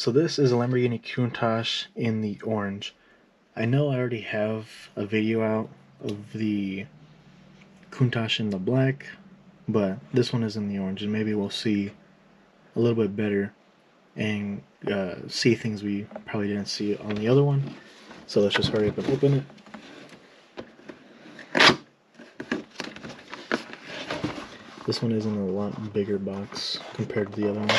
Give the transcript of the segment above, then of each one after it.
So this is a Lamborghini Countach in the orange. I know I already have a video out of the Countach in the black, but this one is in the orange, and maybe we'll see a little bit better and see things we probably didn't see on the other one. So let's just hurry up and open it. This one is in a lot bigger box compared to the other one.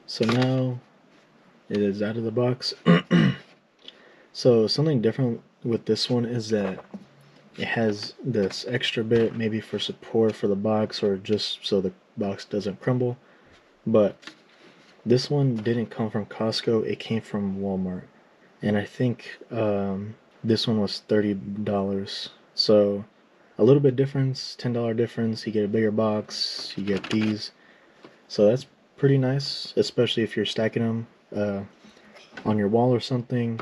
So now it is out of the box. So something different with this one is that it has this extra bit, maybe for support for the box or just so the box doesn't crumble. But this one didn't come from Costco, it came from Walmart. And I think this one was $30. So a little bit difference, $10 difference. You get a bigger box, you get these. So that's pretty nice, especially if you're stacking them on your wall or something.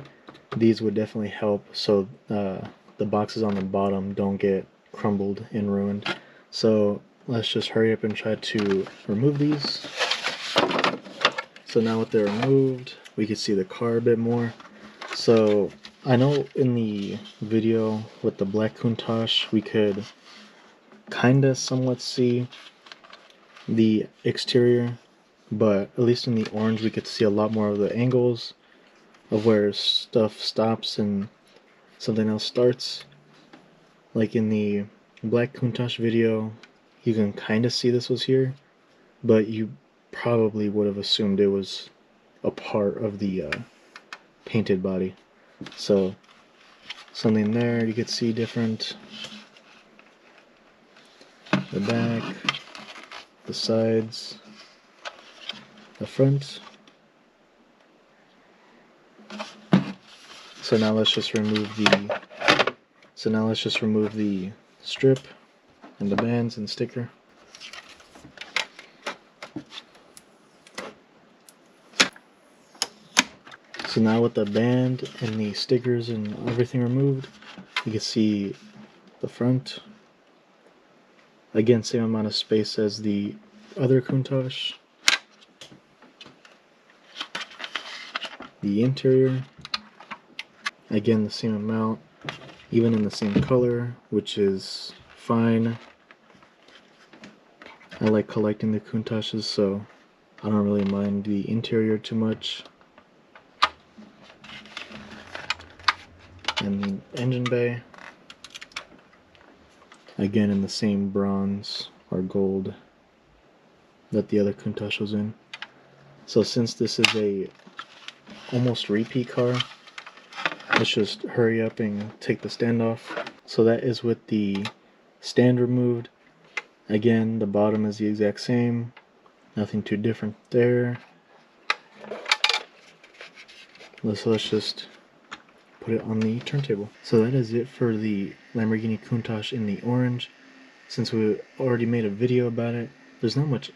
These would definitely help so the boxes on the bottom don't get crumbled and ruined. So let's just hurry up and try to remove these. So now with they're removed, we can see the car a bit more. So I know in the video with the black Countach we could kinda somewhat see the exterior, but at least in the orange we could see a lot more of the angles of where stuff stops and something else starts. Like in the black Countach video, you can kind of see this was here, but you probably would have assumed it was a part of the painted body. So something there you could see different. The back, the sides, the front. So now let's just remove the strip and the bands and sticker. So now with the band and the stickers and everything removed, you can see the front. Again, same amount of space as the other Countach. The interior, again the same amount, even in the same color, which is fine. I like collecting the Countaches, so I don't really mind the interior too much. And the engine bay, again in the same bronze or gold that the other Countach was in. So since this is a almost repeat car, let's just hurry up and take the stand off. So that is with the stand removed. Again, the bottom is the exact same, nothing too different there. Let's just put it on the turntable. So that is it for the Lamborghini Countach in the orange. Since we already made a video about it, there's not much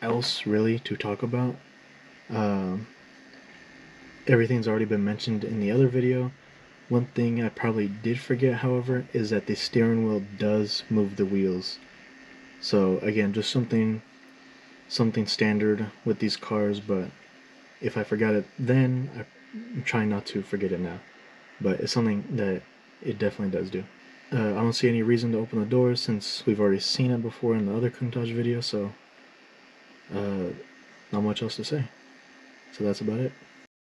else really to talk about. Everything's already been mentioned in the other video. One thing I probably did forget, however, is that the steering wheel does move the wheels. So again, just something standard with these cars, but if I forgot it then, I'm trying not to forget it now. But it's something that it definitely does do. I don't see any reason to open the doors since we've already seen it before in the other Countach video, so not much else to say. So that's about it.